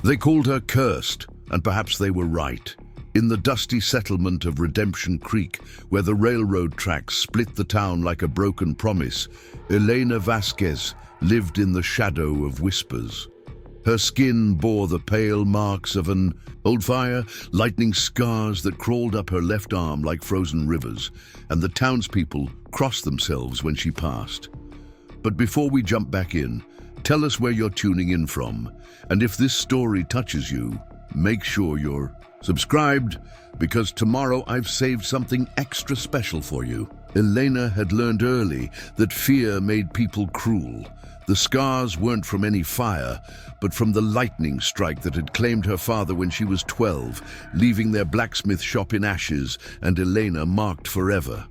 They called her cursed, and perhaps they were right. In the dusty settlement of Redemption Creek, where the railroad tracks split the town like a broken promise, Elena Vasquez lived in the shadow of whispers. Her skin bore the pale marks of an old fire, lightning scars that crawled up her left arm like frozen rivers, and the townspeople crossed themselves when she passed. But before we jump back in, tell us where you're tuning in from, and if this story touches you, make sure you're subscribed, because tomorrow I've saved something extra special for you. Elena had learned early that fear made people cruel. The scars weren't from any fire, but from the lightning strike that had claimed her father when she was 12, leaving their blacksmith shop in ashes and Elena marked forever.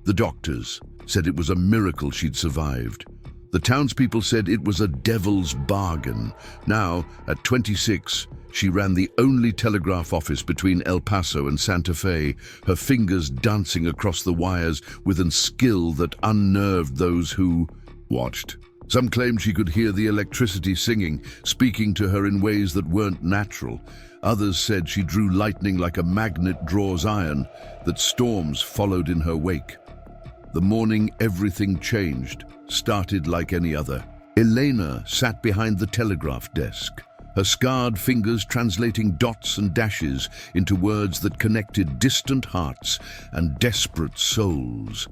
The doctors said it was a miracle she'd survived. The townspeople said it was a devil's bargain. Now, at 26, she ran the only telegraph office between El Paso and Santa Fe, her fingers dancing across the wires with a skill that unnerved those who watched. Some claimed she could hear the electricity singing, speaking to her in ways that weren't natural. Others said she drew lightning like a magnet draws iron, that storms followed in her wake. The morning everything changed started like any other. Elena sat behind the telegraph desk, her scarred fingers translating dots and dashes into words that connected distant hearts and desperate souls.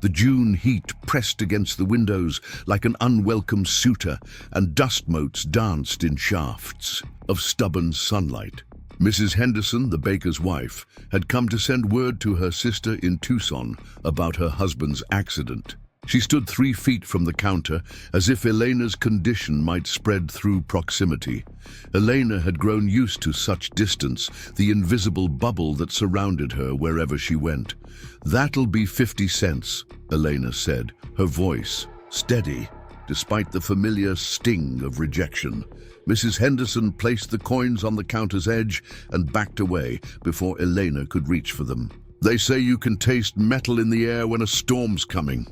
The June heat pressed against the windows like an unwelcome suitor, and dust motes danced in shafts of stubborn sunlight. Mrs. Henderson, the baker's wife, had come to send word to her sister in Tucson about her husband's accident. She stood 3 feet from the counter, as if Elena's condition might spread through proximity. Elena had grown used to such distance, the invisible bubble that surrounded her wherever she went. "That'll be 50 cents, Elena said, her voice steady, despite the familiar sting of rejection. Mrs. Henderson placed the coins on the counter's edge and backed away before Elena could reach for them. "They say you can taste metal in the air when a storm's coming,"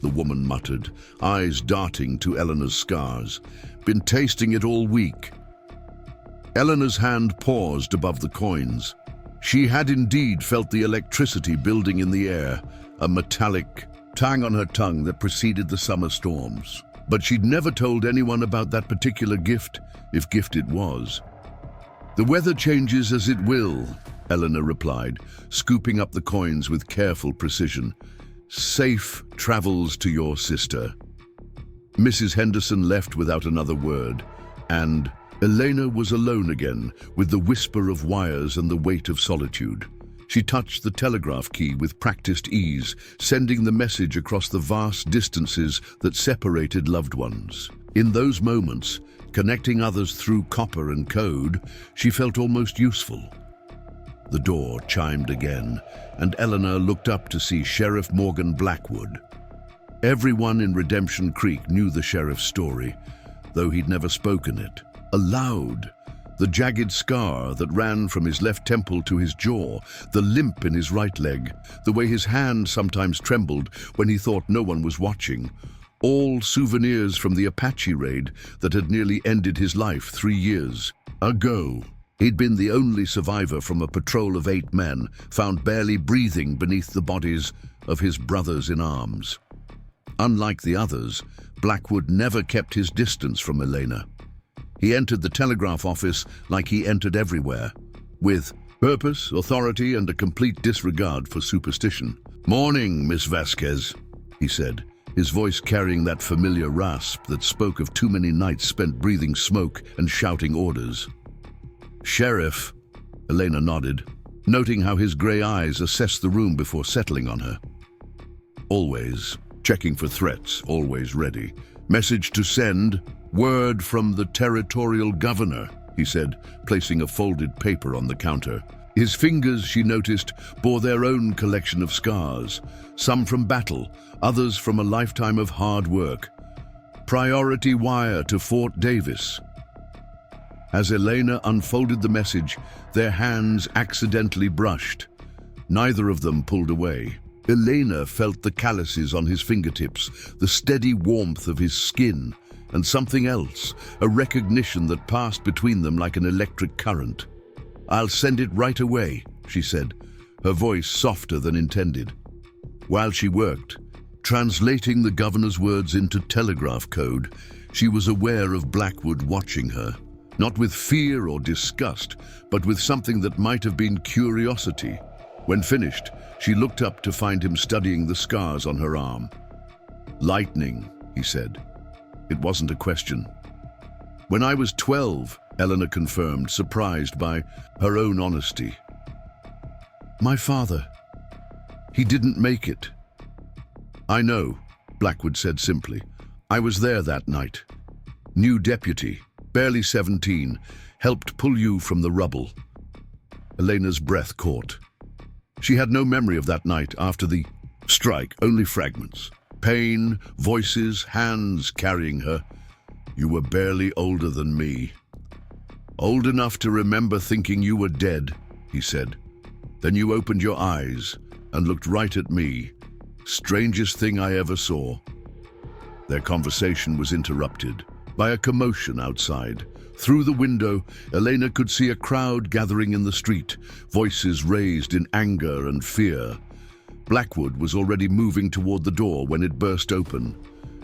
the woman muttered, eyes darting to Eleanor's scars. "Been tasting it all week." Eleanor's hand paused above the coins. She had indeed felt the electricity building in the air, a metallic tang on her tongue that preceded the summer storms. But she'd never told anyone about that particular gift, if gift it was. "The weather changes as it will," Eleanor replied, scooping up the coins with careful precision. "Safe travels to your sister." Mrs. Henderson left without another word, and Elena was alone again, with the whisper of wires and the weight of solitude. She touched the telegraph key with practiced ease, sending the message across the vast distances that separated loved ones. In those moments, connecting others through copper and code, she felt almost useful. The door chimed again, and Eleanor looked up to see Sheriff Morgan Blackwood. Everyone in Redemption Creek knew the sheriff's story, though he'd never spoken it aloud. The jagged scar that ran from his left temple to his jaw, the limp in his right leg, the way his hand sometimes trembled when he thought no one was watching. All souvenirs from the Apache raid that had nearly ended his life 3 years ago. He'd been the only survivor from a patrol of 8 men, found barely breathing beneath the bodies of his brothers in arms. Unlike the others, Blackwood never kept his distance from Elena. He entered the telegraph office like he entered everywhere, with purpose, authority, and a complete disregard for superstition. "Morning, Miss Vasquez," he said, his voice carrying that familiar rasp that spoke of too many nights spent breathing smoke and shouting orders. "Sheriff," Elena nodded, noting how his gray eyes assessed the room before settling on her. "Always checking for threats, always ready. Message to send. Word from the territorial governor," he said, placing a folded paper on the counter. His fingers, she noticed, bore their own collection of scars, some from battle, others from a lifetime of hard work. "Priority wire to Fort Davis." As Elena unfolded the message, their hands accidentally brushed. Neither of them pulled away. Elena felt the calluses on his fingertips, the steady warmth of his skin, and something else, a recognition that passed between them like an electric current. "I'll send it right away," she said, her voice softer than intended. While she worked, translating the governor's words into telegraph code, she was aware of Blackwood watching her, not with fear or disgust, but with something that might have been curiosity. When finished, she looked up to find him studying the scars on her arm. "Lightning," he said. It wasn't a question. "When I was 12, Elena confirmed, surprised by her own honesty. "My father. He didn't make it." "I know," Blackwood said simply. "I was there that night. New deputy, barely 17, helped pull you from the rubble." Elena's breath caught. She had no memory of that night after the strike, only fragments. Pain, voices, hands carrying her. "You were barely older than me." "Old enough to remember thinking you were dead," he said. "Then you opened your eyes and looked right at me. Strangest thing I ever saw." Their conversation was interrupted by a commotion outside. Through the window, Elena could see a crowd gathering in the street, voices raised in anger and fear. Blackwood was already moving toward the door when it burst open.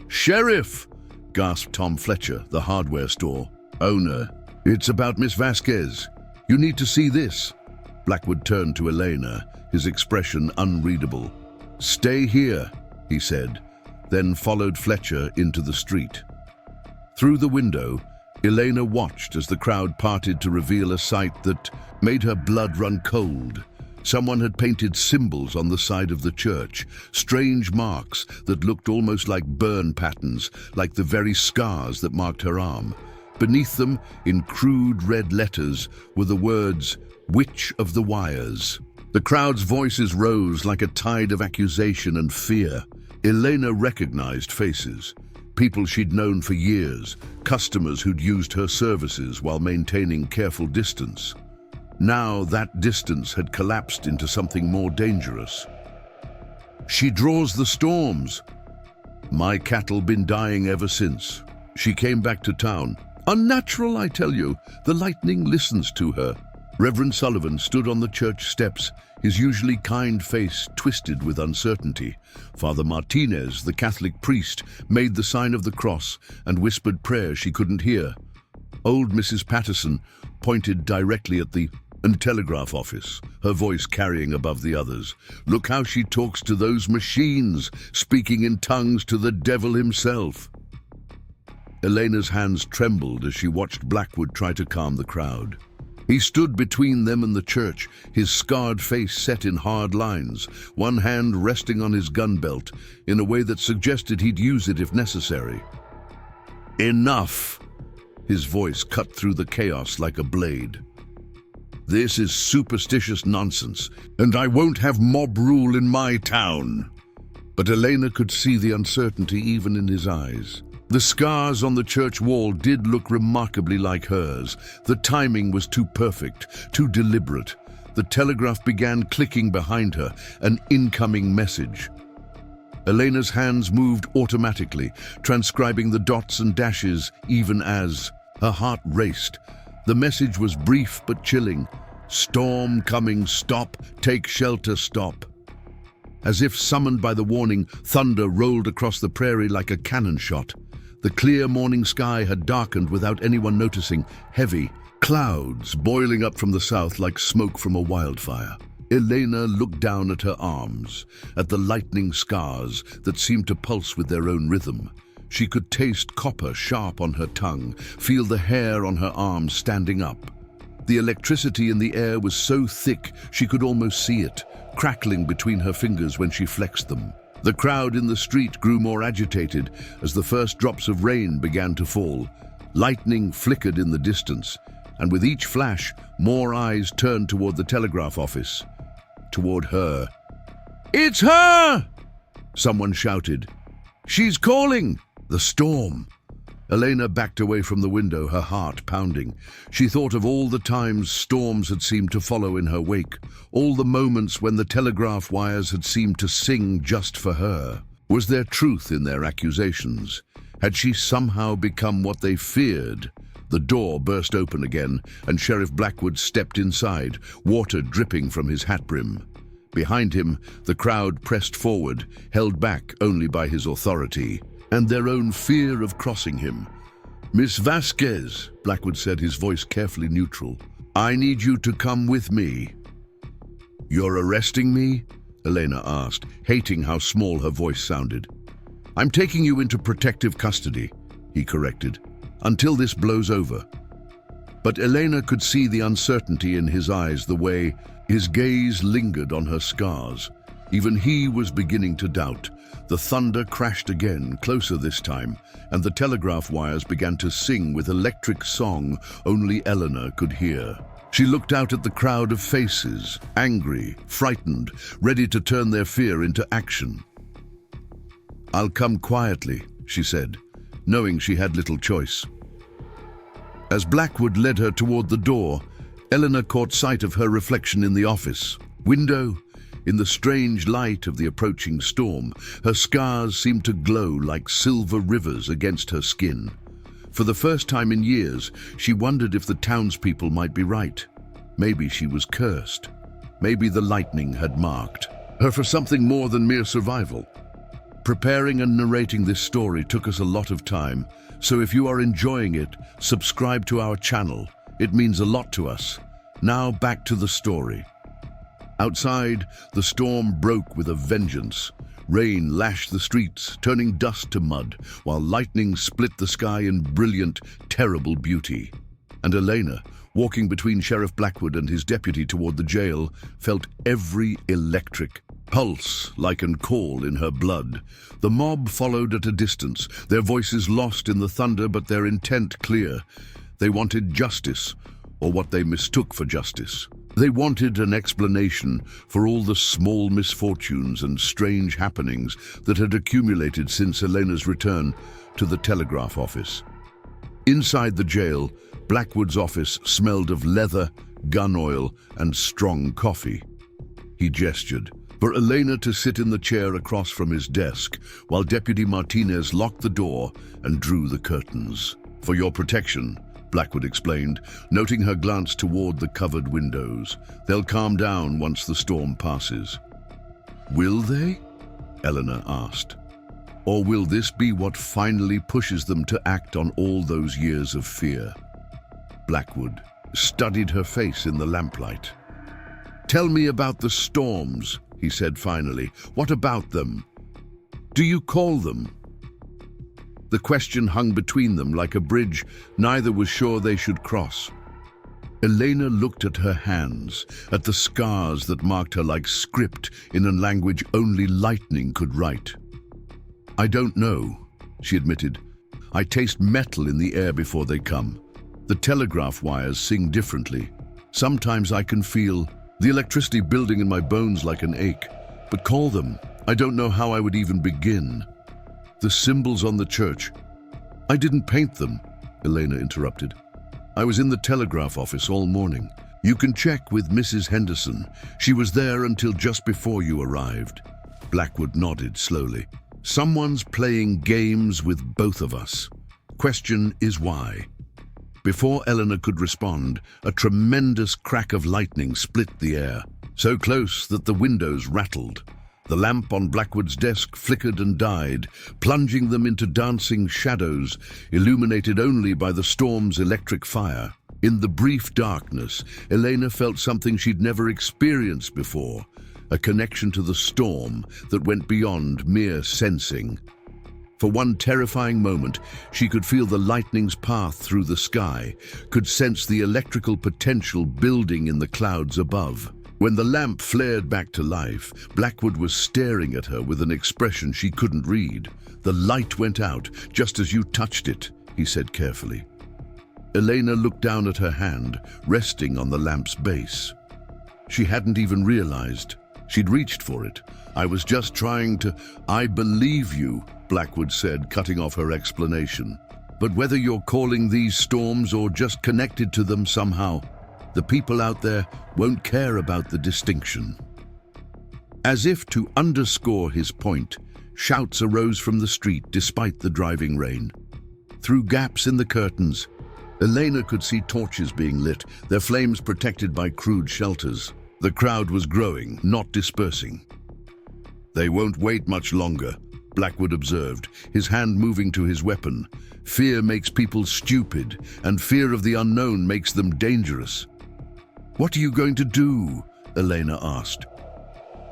"Sheriff!" gasped Tom Fletcher, the hardware store owner. "It's about Miss Vasquez. You need to see this." Blackwood turned to Elena, his expression unreadable. "Stay here," he said, then followed Fletcher into the street. Through the window, Elena watched as the crowd parted to reveal a sight that made her blood run cold. Someone had painted symbols on the side of the church, strange marks that looked almost like burn patterns, like the very scars that marked her arm. Beneath them, in crude red letters, were the words, "Witch of the Wires." The crowd's voices rose like a tide of accusation and fear. Elena recognized faces. People she'd known for years, customers who'd used her services while maintaining careful distance. Now that distance had collapsed into something more dangerous. "She draws the storms. My cattle been dying ever since. She came back to town. Unnatural, I tell you. The lightning listens to her." Reverend Sullivan stood on the church steps, his usually kind face twisted with uncertainty. Father Martinez, the Catholic priest, made the sign of the cross and whispered prayers she couldn't hear. Old Mrs. Patterson pointed directly at the telegraph office, her voice carrying above the others. "Look how she talks to those machines, speaking in tongues to the devil himself." Elena's hands trembled as she watched Blackwood try to calm the crowd. He stood between them and the church, his scarred face set in hard lines, one hand resting on his gun belt in a way that suggested he'd use it if necessary. "Enough!" His voice cut through the chaos like a blade. "This is superstitious nonsense, and I won't have mob rule in my town." But Elena could see the uncertainty even in his eyes. The scars on the church wall did look remarkably like hers. The timing was too perfect, too deliberate. The telegraph began clicking behind her, an incoming message. Elena's hands moved automatically, transcribing the dots and dashes even as her heart raced. The message was brief but chilling. "Storm coming, stop, take shelter, stop." As if summoned by the warning, thunder rolled across the prairie like a cannon shot. The clear morning sky had darkened without anyone noticing, heavy, clouds boiling up from the south like smoke from a wildfire. Elena looked down at her arms, at the lightning scars that seemed to pulse with their own rhythm. She could taste copper sharp on her tongue, feel the hair on her arms standing up. The electricity in the air was so thick she could almost see it, crackling between her fingers when she flexed them. The crowd in the street grew more agitated as the first drops of rain began to fall. Lightning flickered in the distance, and with each flash, more eyes turned toward the telegraph office, toward her. "It's her!" someone shouted. "She's calling!" The storm. Elena backed away from the window, her heart pounding. She thought of all the times storms had seemed to follow in her wake, all the moments when the telegraph wires had seemed to sing just for her. Was there truth in their accusations? Had she somehow become what they feared? The door burst open again, and Sheriff Blackwood stepped inside, water dripping from his hat brim. Behind him, the crowd pressed forward, held back only by his authority and their own fear of crossing him. "Miss Vasquez," Blackwood said, his voice carefully neutral, "I need you to come with me." "You're arresting me?" Elena asked, hating how small her voice sounded. "I'm taking you into protective custody," he corrected, "until this blows over." But Elena could see the uncertainty in his eyes, the way his gaze lingered on her scars. Even he was beginning to doubt. The thunder crashed again, closer this time, and the telegraph wires began to sing with electric song only Elena could hear. She looked out at the crowd of faces, angry, frightened, ready to turn their fear into action. "I'll come quietly," she said, knowing she had little choice. As Blackwood led her toward the door, Elena caught sight of her reflection in the office window. In the strange light of the approaching storm, her scars seemed to glow like silver rivers against her skin. For the first time in years, she wondered if the townspeople might be right. Maybe she was cursed. Maybe the lightning had marked her for something more than mere survival. Preparing and narrating this story took us a lot of time, so if you are enjoying it, subscribe to our channel. It means a lot to us. Now back to the story. Outside, the storm broke with a vengeance. Rain lashed the streets, turning dust to mud, while lightning split the sky in brilliant, terrible beauty. And Elena, walking between Sheriff Blackwood and his deputy toward the jail, felt every electric pulse like an call in her blood. The mob followed at a distance, their voices lost in the thunder but their intent clear. They wanted justice, or what they mistook for justice. They wanted an explanation for all the small misfortunes and strange happenings that had accumulated since Elena's return to the telegraph office. Inside the jail, Blackwood's office smelled of leather, gun oil, and strong coffee. He gestured for Elena to sit in the chair across from his desk, while Deputy Martinez locked the door and drew the curtains. "For your protection," Blackwood explained, noting her glance toward the covered windows. "They'll calm down once the storm passes." "Will they?" Elena asked. "Or will this be what finally pushes them to act on all those years of fear?" Blackwood studied her face in the lamplight. "Tell me about the storms," he said finally. "What about them? Do you call them?" The question hung between them like a bridge neither was sure they should cross. Elena looked at her hands, at the scars that marked her like script in a language only lightning could write. "I don't know," she admitted. "I taste metal in the air before they come. The telegraph wires sing differently. Sometimes I can feel the electricity building in my bones like an ache. But call them, I don't know how I would even begin. The symbols on the church. I didn't paint them," Elena interrupted. "I was in the telegraph office all morning. You can check with Mrs. Henderson. She was there until just before you arrived." Blackwood nodded slowly. "Someone's playing games with both of us. Question is why?" Before Elena could respond, a tremendous crack of lightning split the air, so close that the windows rattled. The lamp on Blackwood's desk flickered and died, plunging them into dancing shadows, illuminated only by the storm's electric fire. In the brief darkness, Elena felt something she'd never experienced before, a connection to the storm that went beyond mere sensing. For one terrifying moment, she could feel the lightning's path through the sky, could sense the electrical potential building in the clouds above. When the lamp flared back to life, Blackwood was staring at her with an expression she couldn't read. "The light went out just as you touched it," he said carefully. Elena looked down at her hand, resting on the lamp's base. She hadn't even realized she'd reached for it. "I was just trying to—" "I believe you," Blackwood said, cutting off her explanation. "But whether you're calling these storms or just connected to them somehow, the people out there won't care about the distinction." As if to underscore his point, Shouts arose from the street despite the driving rain. Through gaps in the curtains, Elena could see torches being lit, their flames protected by crude shelters. The crowd was growing, not dispersing. "They won't wait much longer," Blackwood observed, his hand moving to his weapon. "Fear makes people stupid, and fear of the unknown makes them dangerous." "What are you going to do?" Elena asked.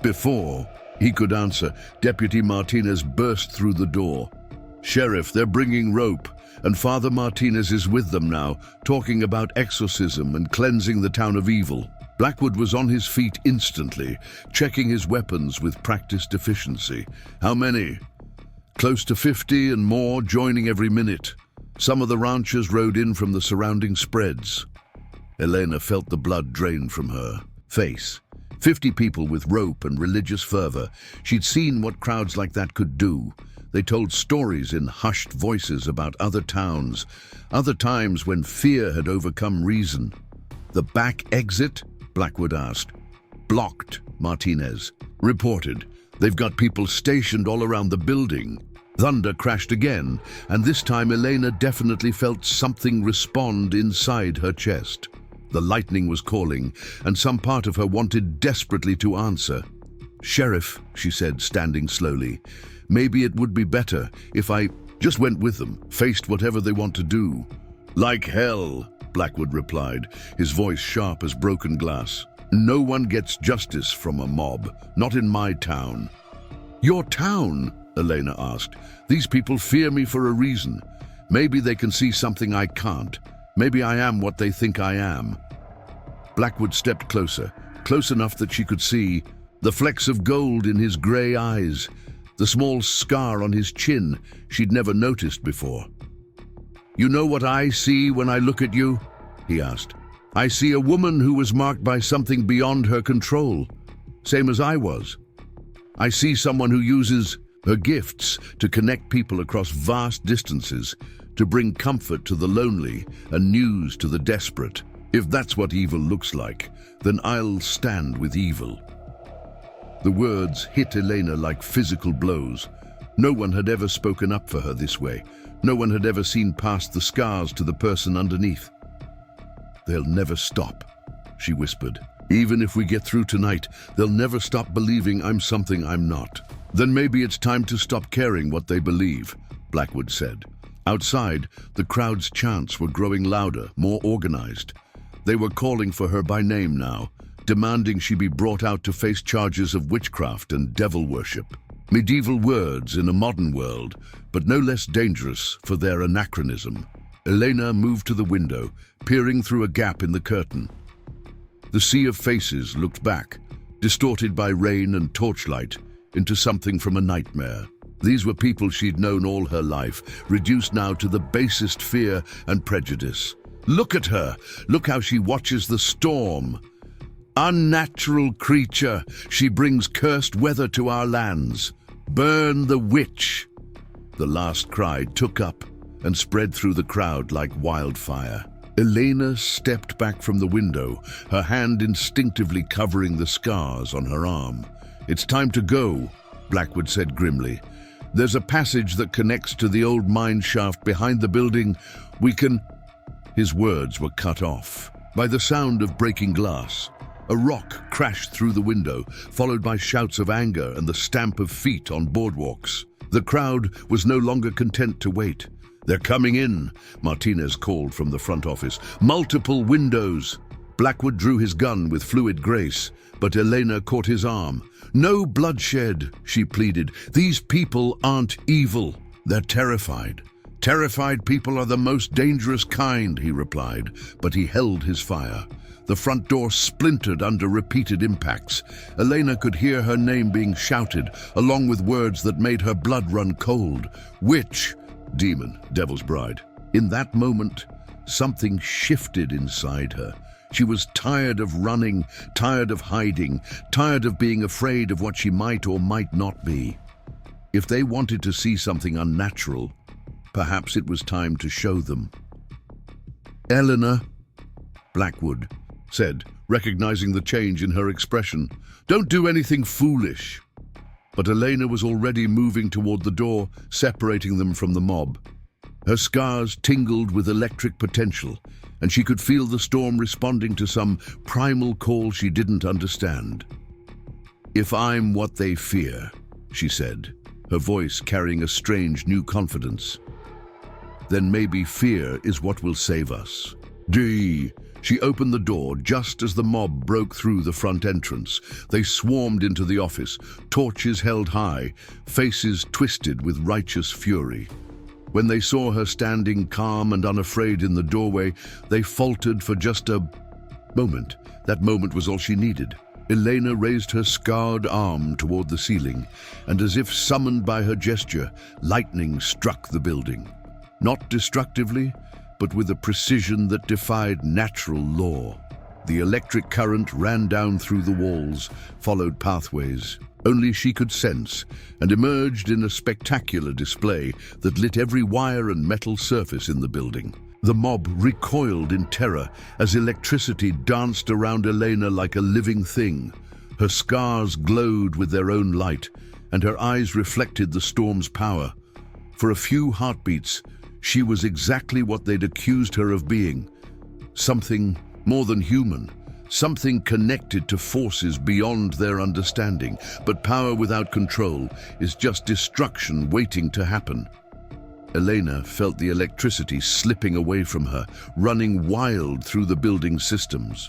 Before he could answer, Deputy Martinez burst through the door. "Sheriff, they're bringing rope, and Father Martinez is with them now, talking about exorcism and cleansing the town of evil." Blackwood was on his feet instantly, checking his weapons with practiced efficiency. "How many?" "Close to 50 and more, joining every minute. Some of the ranchers rode in from the surrounding spreads." Elena felt the blood drain from her face. 50 people with rope and religious fervor. She'd seen what crowds like that could do. They told stories in hushed voices about other towns, other times when fear had overcome reason. "The back exit?" Blackwood asked. "Blocked," Martinez reported. "They've got people stationed all around the building." Thunder crashed again, and this time Elena definitely felt something respond inside her chest. The lightning was calling, and some part of her wanted desperately to answer. "Sheriff," she said, standing slowly, "maybe it would be better if I just went with them, faced whatever they want to do." "Like hell," Blackwood replied, his voice sharp as broken glass. "No one gets justice from a mob, not in my town." "Your town?" Elena asked. "These people fear me for a reason. Maybe they can see something I can't. Maybe I am what they think I am." Blackwood stepped closer, close enough that she could see the flecks of gold in his gray eyes, the small scar on his chin she'd never noticed before. "You know what I see when I look at you?" he asked. "I see a woman who was marked by something beyond her control, same as I was. I see someone who uses her gifts to connect people across vast distances, to bring comfort to the lonely and news to the desperate. If that's what evil looks like, then I'll stand with evil." The words hit Elena like physical blows. No one had ever spoken up for her this way. No one had ever seen past the scars to the person underneath. "They'll never stop," she whispered. "Even if we get through tonight, they'll never stop believing I'm something I'm not." "Then maybe it's time to stop caring what they believe," Blackwood said. Outside, the crowd's chants were growing louder, more organized. They were calling for her by name now, demanding she be brought out to face charges of witchcraft and devil worship. Medieval words in a modern world, but no less dangerous for their anachronism. Elena moved to the window, peering through a gap in the curtain. The sea of faces looked back, distorted by rain and torchlight, into something from a nightmare. These were people she'd known all her life, reduced now to the basest fear and prejudice. "Look at her! Look how she watches the storm! Unnatural creature! She brings cursed weather to our lands! Burn the witch!" The last cry took up and spread through the crowd like wildfire. Elena stepped back from the window, her hand instinctively covering the scars on her arm. "It's time to go," Blackwood said grimly. "There's a passage that connects to the old mine shaft behind the building. We can—" His words were cut off by the sound of breaking glass. A rock crashed through the window, followed by shouts of anger and the stamp of feet on boardwalks. The crowd was no longer content to wait. "They're coming in," Martinez called from the front office. "Multiple windows." Blackwood drew his gun with fluid grace, but Elena caught his arm. "No bloodshed," she pleaded. "These people aren't evil. They're terrified." "Terrified people are the most dangerous kind," he replied, but he held his fire. The front door splintered under repeated impacts. Elena could hear her name being shouted, along with words that made her blood run cold. Witch, demon, devil's bride. In that moment, something shifted inside her. She was tired of running, tired of hiding, tired of being afraid of what she might or might not be. If they wanted to see something unnatural, perhaps it was time to show them. "Elena," Blackwood said, recognizing the change in her expression, "don't do anything foolish." but Elena was already moving toward the door, separating them from the mob. Her scars tingled with electric potential, and she could feel the storm responding to some primal call she didn't understand. "If I'm what they fear," she said, her voice carrying a strange new confidence, "then maybe fear is what will save us." She opened the door just as the mob broke through the front entrance. They swarmed into the office, torches held high, faces twisted with righteous fury. When they saw her standing calm and unafraid in the doorway, they faltered for just a moment. That moment was all she needed. Elena raised her scarred arm toward the ceiling, and as if summoned by her gesture, lightning struck the building. Not destructively, but with a precision that defied natural law. The electric current ran down through the walls, followed pathways only she could sense, and emerged in a spectacular display that lit every wire and metal surface in the building. The mob recoiled in terror as electricity danced around Elena like a living thing. Her scars glowed with their own light, and her eyes reflected the storm's power. For a few heartbeats, she was exactly what they'd accused her of being. Something more than human, something connected to forces beyond their understanding. But power without control is just destruction waiting to happen. Elena felt the electricity slipping away from her, running wild through the building's systems.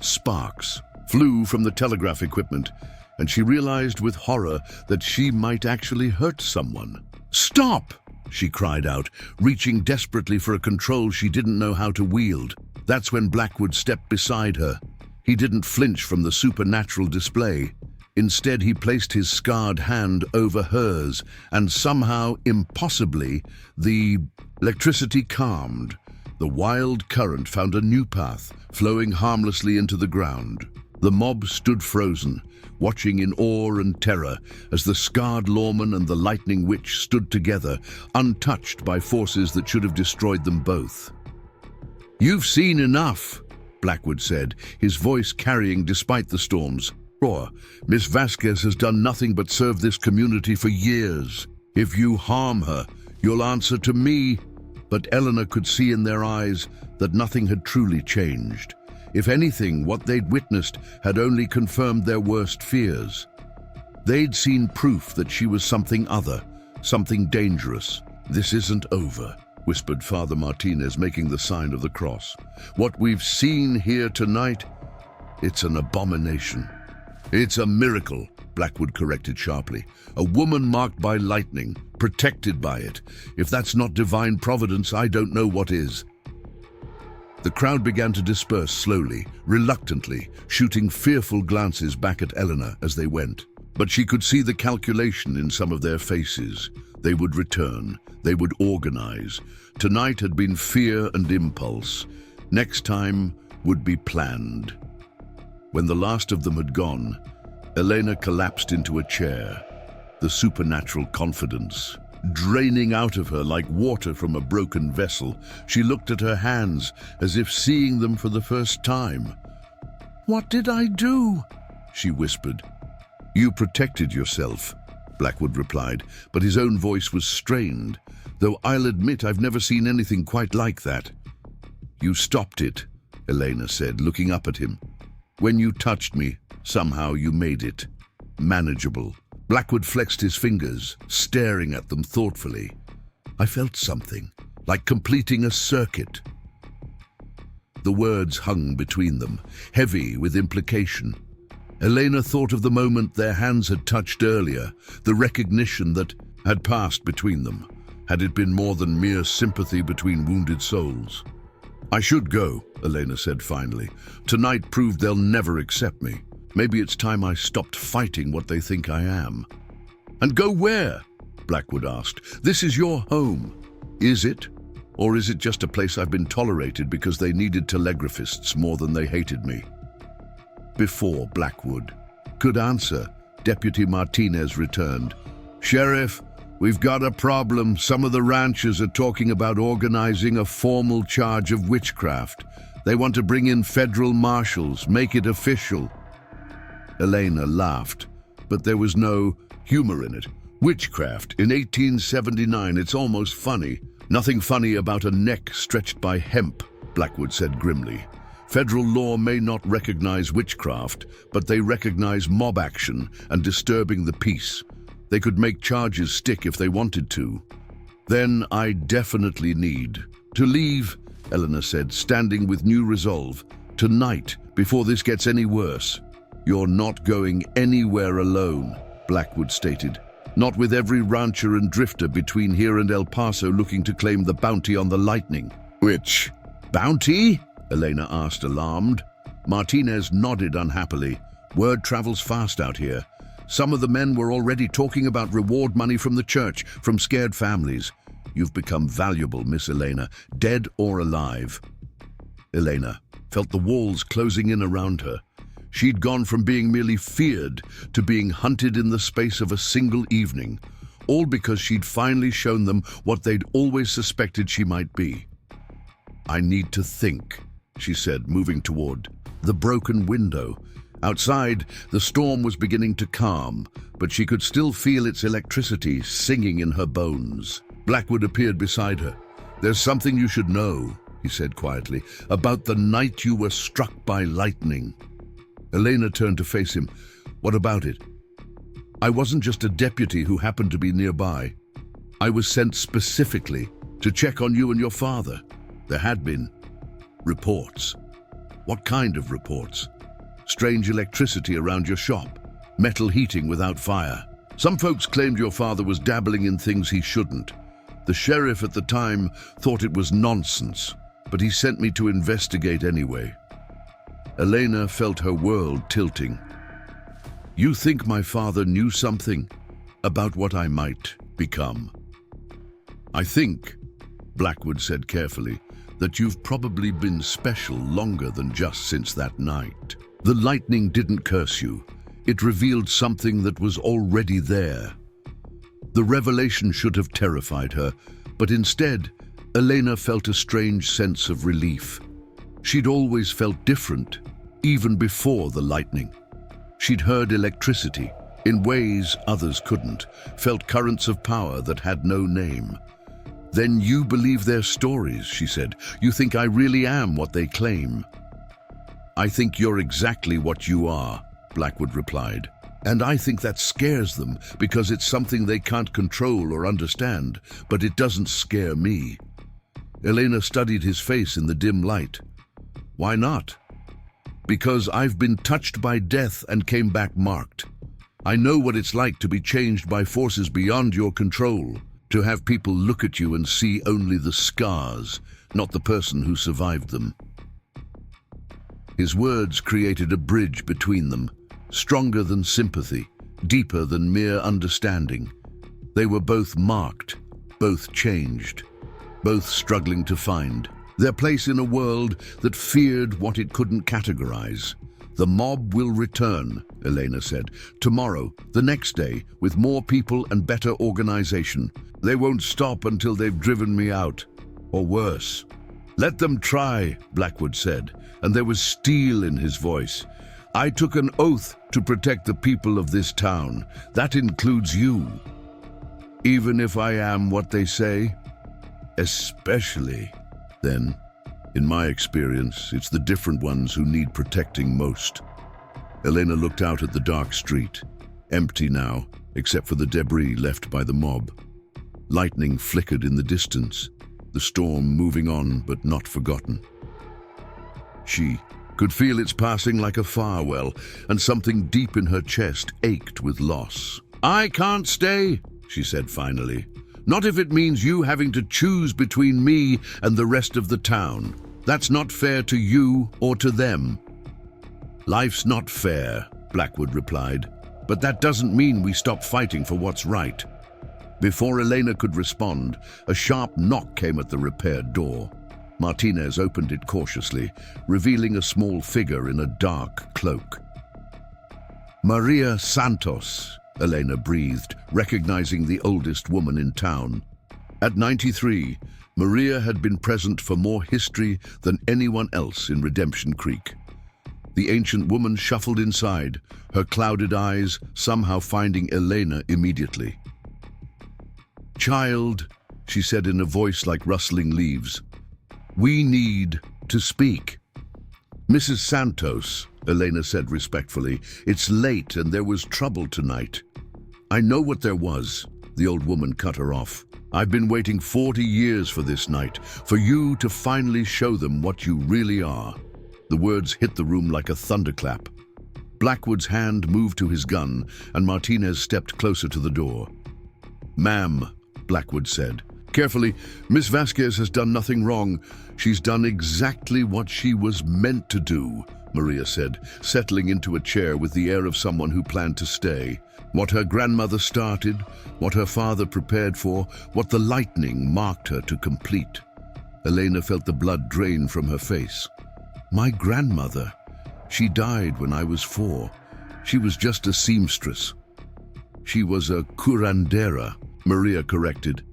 Sparks flew from the telegraph equipment, and she realized with horror that she might actually hurt someone. "Stop!" she cried out, reaching desperately for a control she didn't know how to wield. That's when Blackwood stepped beside her. He didn't flinch from the supernatural display. Instead, he placed his scarred hand over hers, and somehow, impossibly, the electricity calmed. The wild current found a new path, flowing harmlessly into the ground. The mob stood frozen, watching in awe and terror as the scarred lawman and the lightning witch stood together, untouched by forces that should have destroyed them both. "You've seen enough," Blackwood said, his voice carrying despite the storms. "Roar, Miss Vasquez has done nothing but serve this community for years. If you harm her, you'll answer to me." But Elena could see in their eyes that nothing had truly changed. If anything, what they'd witnessed had only confirmed their worst fears. They'd seen proof that she was something other, something dangerous. "This isn't over," whispered Father Martinez, making the sign of the cross. "What we've seen here tonight, it's an abomination." "It's a miracle," Blackwood corrected sharply. "A woman marked by lightning, protected by it. If that's not divine providence, I don't know what is." The crowd began to disperse slowly, reluctantly, shooting fearful glances back at Elena as they went. But she could see the calculation in some of their faces. They would return. They would organize. Tonight had been fear and impulse. Next time would be planned. When the last of them had gone, Elena collapsed into a chair, the supernatural confidence draining out of her like water from a broken vessel. She looked at her hands as if seeing them for the first time. "What did I do?" she whispered. "You protected yourself," Blackwood replied, but his own voice was strained, though I'll admit I've never seen anything quite like that. "You stopped it," Elena said, looking up at him. "When you touched me, somehow you made it manageable." Blackwood flexed his fingers, staring at them thoughtfully. "I felt something, like completing a circuit." The words hung between them, heavy with implication. Elena thought of the moment their hands had touched earlier, the recognition that had passed between them. Had it been more than mere sympathy between wounded souls? "I should go," Elena said finally. "Tonight proved they'll never accept me. Maybe it's time I stopped fighting what they think I am." "And go where?" Blackwood asked. "This is your home." "Is it? Or is it just a place I've been tolerated because they needed telegraphists more than they hated me?" Before Blackwood could answer, Deputy Martinez returned. "Sheriff, we've got a problem. Some of the ranchers are talking about organizing a formal charge of witchcraft. They want to bring in federal marshals, make it official." Elena laughed, but there was no humor in it. Witchcraft in 1879, it's almost funny. Nothing funny about a neck stretched by hemp, Blackwood said grimly. Federal law may not recognize witchcraft, but they recognize mob action and disturbing the peace. They could make charges stick if they wanted to. Then I definitely need to leave, Elena said, standing with new resolve. Tonight, before this gets any worse. You're not going anywhere alone, Blackwood stated. Not with every rancher and drifter between here and El Paso looking to claim the bounty on the lightning. Which bounty? Elena asked, alarmed. Martinez nodded unhappily. Word travels fast out here. Some of the men were already talking about reward money from the church, from scared families. You've become valuable, Miss Elena, dead or alive. Elena felt the walls closing in around her. She'd gone from being merely feared to being hunted in the space of a single evening, all because she'd finally shown them what they'd always suspected she might be. I need to think, she said, moving toward the broken window. Outside, the storm was beginning to calm, but she could still feel its electricity singing in her bones. Blackwood appeared beside her. There's something you should know, he said quietly, about the night you were struck by lightning. Elena turned to face him. What about it? I wasn't just a deputy who happened to be nearby. I was sent specifically to check on you and your father. There had been reports. What kind of reports? Strange electricity around your shop, metal heating without fire. Some folks claimed your father was dabbling in things he shouldn't. The sheriff at the time thought it was nonsense, but he sent me to investigate anyway. Elena felt her world tilting. You think my father knew something about what I might become? I think, Blackwood said carefully, that you've probably been special longer than just since that night. The lightning didn't curse you. It revealed something that was already there. The revelation should have terrified her, but instead, Elena felt a strange sense of relief. She'd always felt different, even before the lightning. She'd heard electricity in ways others couldn't, felt currents of power that had no name. Then you believe their stories, she said. You think I really am what they claim. I think you're exactly what you are, Blackwood replied. And I think that scares them because it's something they can't control or understand, but it doesn't scare me. Elena studied his face in the dim light. Why not? Because I've been touched by death and came back marked. I know what it's like to be changed by forces beyond your control, to have people look at you and see only the scars, not the person who survived them. His words created a bridge between them, stronger than sympathy, deeper than mere understanding. They were both marked, both changed, both struggling to find their place in a world that feared what it couldn't categorize. The mob will return, Elena said. Tomorrow, the next day, with more people and better organization. They won't stop until they've driven me out, or worse. Let them try, Blackwood said, and there was steel in his voice. I took an oath to protect the people of this town. That includes you. Even if I am what they say, especially. Then, in my experience, it's the different ones who need protecting most. Elena looked out at the dark street, empty now, except for the debris left by the mob. Lightning flickered in the distance, the storm moving on but not forgotten. She could feel its passing like a farewell, and something deep in her chest ached with loss. I can't stay, she said finally. Not if it means you having to choose between me and the rest of the town. That's not fair to you or to them. Life's not fair, Blackwood replied, but that doesn't mean we stop fighting for what's right. Before Elena could respond, a sharp knock came at the repaired door. Martinez opened it cautiously, revealing a small figure in a dark cloak. Maria Santos, Elena breathed, recognizing the oldest woman in town. At 93, Maria had been present for more history than anyone else in Redemption Creek. The ancient woman shuffled inside, her clouded eyes somehow finding Elena immediately. "Child," she said in a voice like rustling leaves, "we need to speak." "Mrs. Santos," Elena said respectfully, "it's late and there was trouble tonight." "I know what there was," the old woman cut her off. "I've been waiting 40 years for this night, for you to finally show them what you really are." The words hit the room like a thunderclap. Blackwood's hand moved to his gun, and Martinez stepped closer to the door. "Ma'am," Blackwood said. "Carefully, Miss Vasquez has done nothing wrong. She's done exactly what she was meant to do," Maria said, settling into a chair with the air of someone who planned to stay. What her grandmother started, what her father prepared for, what the lightning marked her to complete. Elena felt the blood drain from her face. "My grandmother. She died when I was 4. She was just a seamstress." "She was a curandera," Maria corrected.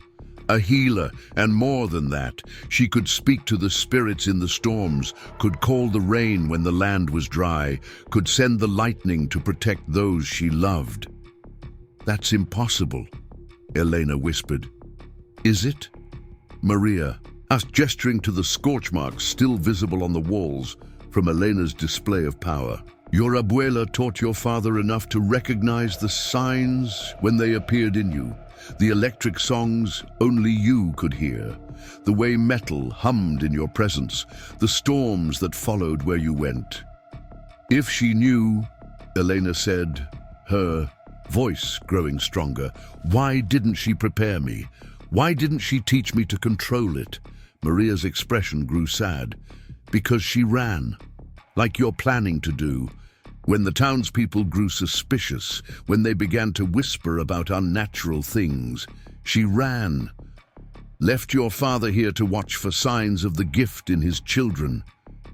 "A healer, and more than that. She could speak to the spirits in the storms, could call the rain when the land was dry, could send the lightning to protect those she loved." "That's impossible," Elena whispered. "Is it?" Maria asked, gesturing to the scorch marks still visible on the walls from Elena's display of power. "Your abuela taught your father enough to recognize the signs when they appeared in you. The electric songs only you could hear, the way metal hummed in your presence, the storms that followed where you went." "If she knew," Elena said, her voice growing stronger, "why didn't she prepare me? Why didn't she teach me to control it?" Maria's expression grew sad. "Because she ran, like you're planning to do. When the townspeople grew suspicious, when they began to whisper about unnatural things, she ran. Left your father here to watch for signs of the gift in his children,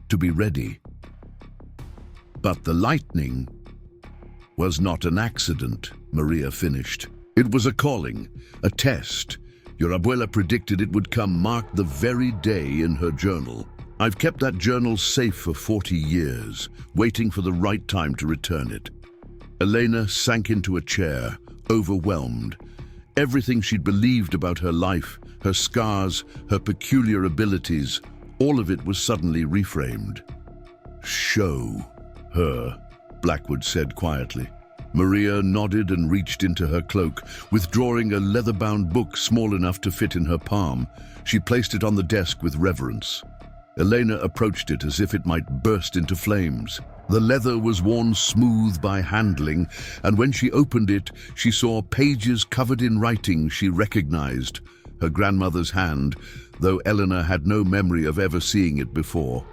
to be ready. But the lightning was not an accident," Maria finished. "It was a calling, a test. Your abuela predicted it would come marked the very day in her journal. I've kept that journal safe for 40 years, waiting for the right time to return it." Elena sank into a chair, overwhelmed. Everything she'd believed about her life, her scars, her peculiar abilities, all of it was suddenly reframed. "Show her," Blackwood said quietly. Maria nodded and reached into her cloak, withdrawing a leather-bound book small enough to fit in her palm. She placed it on the desk with reverence. Elena approached it as if it might burst into flames. The leather was worn smooth by handling, and when she opened it, she saw pages covered in writing she recognized, her grandmother's hand, though Elena had no memory of ever seeing it before.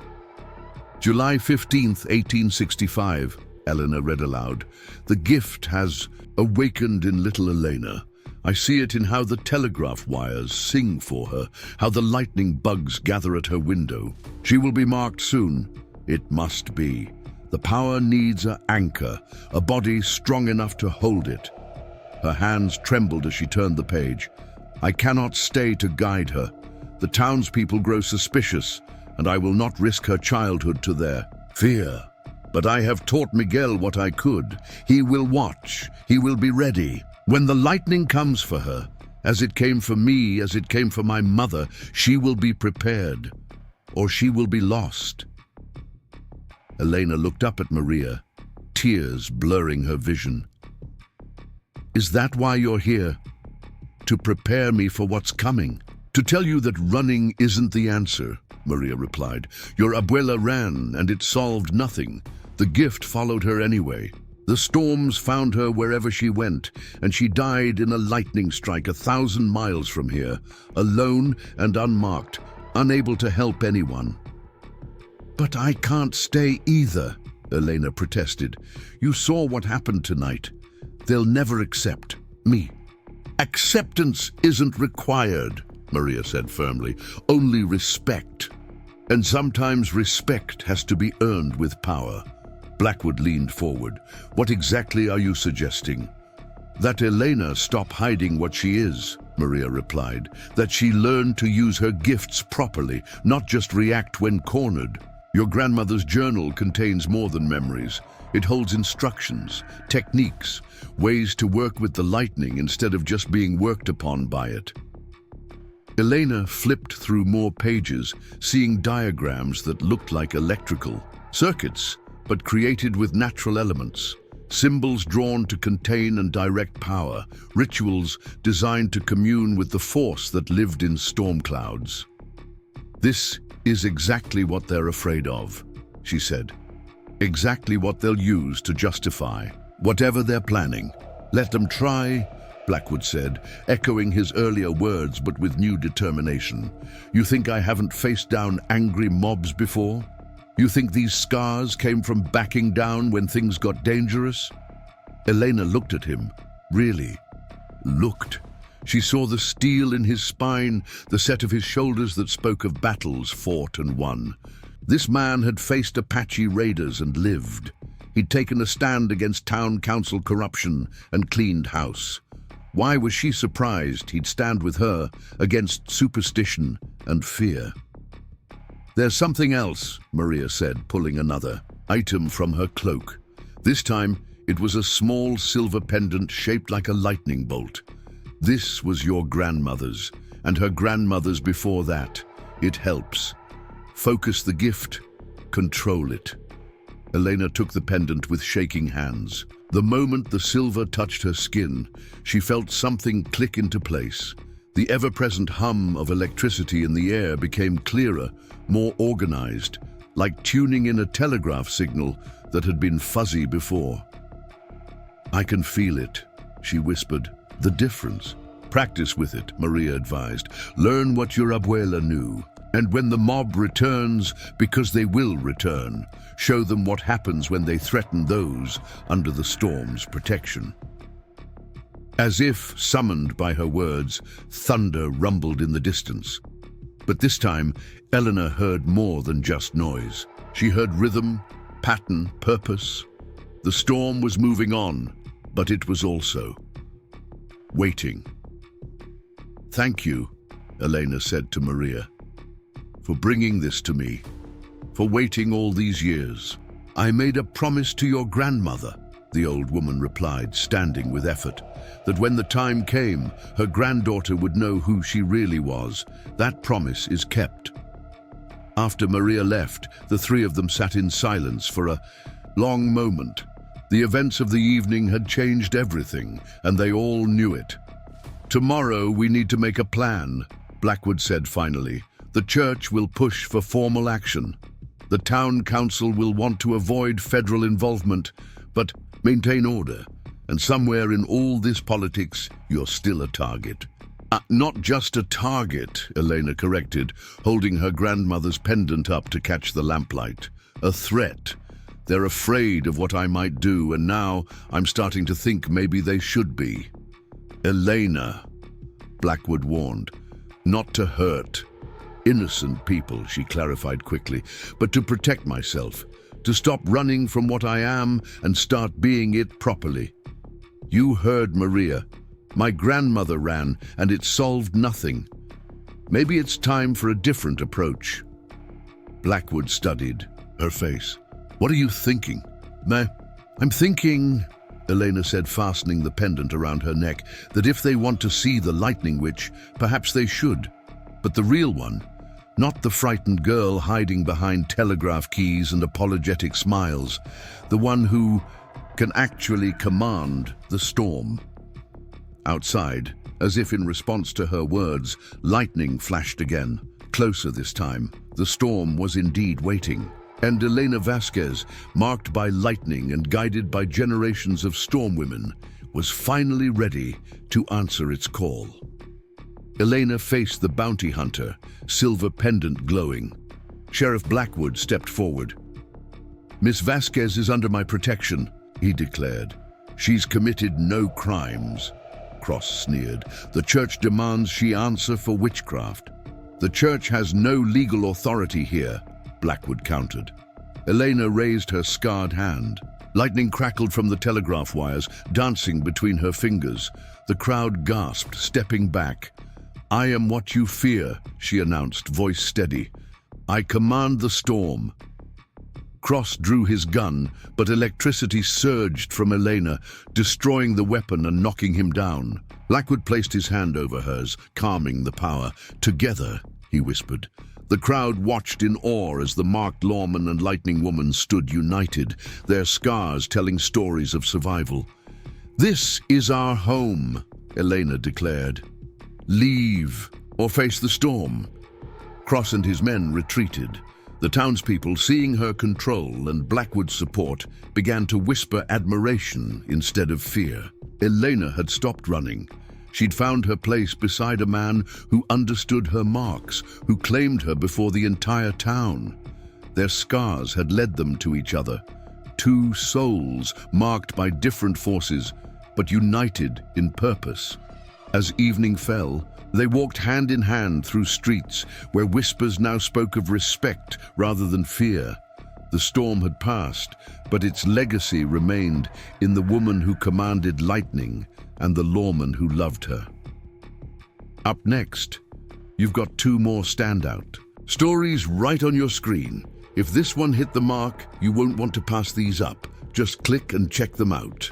"July 15th, 1865, Elena read aloud. "The gift has awakened in little Elena. I see it in how the telegraph wires sing for her, how the lightning bugs gather at her window. She will be marked soon. It must be. The power needs an anchor, a body strong enough to hold it." Her hands trembled as she turned the page. "I cannot stay to guide her. The townspeople grow suspicious, and I will not risk her childhood to their fear. But I have taught Miguel what I could. He will watch. He will be ready. When the lightning comes for her, as it came for me, as it came for my mother, she will be prepared, or she will be lost." Elena looked up at Maria, tears blurring her vision. "Is that why you're here? To prepare me for what's coming?" "To tell you that running isn't the answer," Maria replied. "Your abuela ran, and it solved nothing. The gift followed her anyway. The storms found her wherever she went, and she died in a lightning strike 1,000 miles from here, alone and unmarked, unable to help anyone." "But I can't stay either," Elena protested. "You saw what happened tonight. They'll never accept me." "Acceptance isn't required," Maria said firmly. "Only respect. And sometimes respect has to be earned with power." Blackwood leaned forward. "What exactly are you suggesting?" "That Elena stop hiding what she is," Maria replied. "That she learn to use her gifts properly, not just react when cornered. Your grandmother's journal contains more than memories. It holds instructions, techniques, ways to work with the lightning instead of just being worked upon by it. Elena flipped through more pages, seeing diagrams that looked like electrical circuits, but created with natural elements. Symbols drawn to contain and direct power, rituals designed to commune with the force that lived in storm clouds. "This is exactly what they're afraid of," she said. "Exactly what they'll use to justify whatever they're planning. Let them try," Blackwood said, echoing his earlier words but with new determination. "You think I haven't faced down angry mobs before? You think these scars came from backing down when things got dangerous?" Elena looked at him. Really looked. She saw the steel in his spine, the set of his shoulders that spoke of battles fought and won. This man had faced Apache raiders and lived. He'd taken a stand against town council corruption and cleaned house. Why was she surprised he'd stand with her against superstition and fear? "There's something else," Maria said, pulling another item from her cloak. This time, it was a small silver pendant shaped like a lightning bolt. "This was your grandmother's, and her grandmother's before that. It helps. Focus the gift, control it." Elena took the pendant with shaking hands. The moment the silver touched her skin, she felt something click into place. The ever-present hum of electricity in the air became clearer, more organized, like tuning in a telegraph signal that had been fuzzy before. "I can feel it," she whispered. "The difference." "Practice with it," Maria advised. "Learn what your abuela knew. And when the mob returns, because they will return, show them what happens when they threaten those under the storm's protection." As if summoned by her words, thunder rumbled in the distance. But this time, Elena heard more than just noise. She heard rhythm, pattern, purpose. The storm was moving on, but it was also waiting. "Thank you," Elena said to Maria, "for bringing this to me, for waiting all these years." "I made a promise to your grandmother," the old woman replied, standing with effort, "that when the time came, her granddaughter would know who she really was. That promise is kept." After Maria left, the three of them sat in silence for a long moment. The events of the evening had changed everything, and they all knew it. "Tomorrow we need to make a plan," Blackwood said finally. "The church will push for formal action. The town council will want to avoid federal involvement, but maintain order. And somewhere in all this politics, you're still a target." Not just a target," Elena corrected, holding her grandmother's pendant up to catch the lamplight. "A threat. They're afraid of what I might do, and now I'm starting to think maybe they should be." "Elena," Blackwood warned, "not to hurt innocent people," she clarified quickly, "but to protect myself, to stop running from what I am and start being it properly. You heard Maria. My grandmother ran, and it solved nothing. Maybe it's time for a different approach." Blackwood studied her face. "What are you thinking?" I'm thinking," Elena said, fastening the pendant around her neck, "that if they want to see the lightning witch, perhaps they should. But the real one, not the frightened girl hiding behind telegraph keys and apologetic smiles, the one who can actually command the storm." Outside, as if in response to her words, lightning flashed again, closer this time. The storm was indeed waiting. And Elena Vasquez, marked by lightning and guided by generations of storm women, was finally ready to answer its call. Elena faced the bounty hunter, silver pendant glowing. Sheriff Blackwood stepped forward. "Miss Vasquez is under my protection," he declared. "She's committed no crimes." Cross sneered. "The church demands she answer for witchcraft." "The church has no legal authority here," Blackwood countered. Elena raised her scarred hand. Lightning crackled from the telegraph wires, dancing between her fingers. The crowd gasped, stepping back. "I am what you fear," she announced, voice steady. "I command the storm. Cross drew his gun, but electricity surged from Elena, destroying the weapon and knocking him down. Blackwood placed his hand over hers, calming the power. "Together," he whispered. The crowd watched in awe as the marked Lawman and Lightning Woman stood united, their scars telling stories of survival. "This is our home," Elena declared. "Leave or face the storm." Cross and his men retreated. The townspeople, seeing her control and Blackwood's support, began to whisper admiration instead of fear. Elena had stopped running. She'd found her place beside a man who understood her marks, who claimed her before the entire town. Their scars had led them to each other. Two souls marked by different forces, but united in purpose. As evening fell, they walked hand in hand through streets where whispers now spoke of respect rather than fear. The storm had passed, but its legacy remained in the woman who commanded lightning and the lawman who loved her. Up next, you've got two more standout stories right on your screen. If this one hit the mark, you won't want to pass these up. Just click and check them out.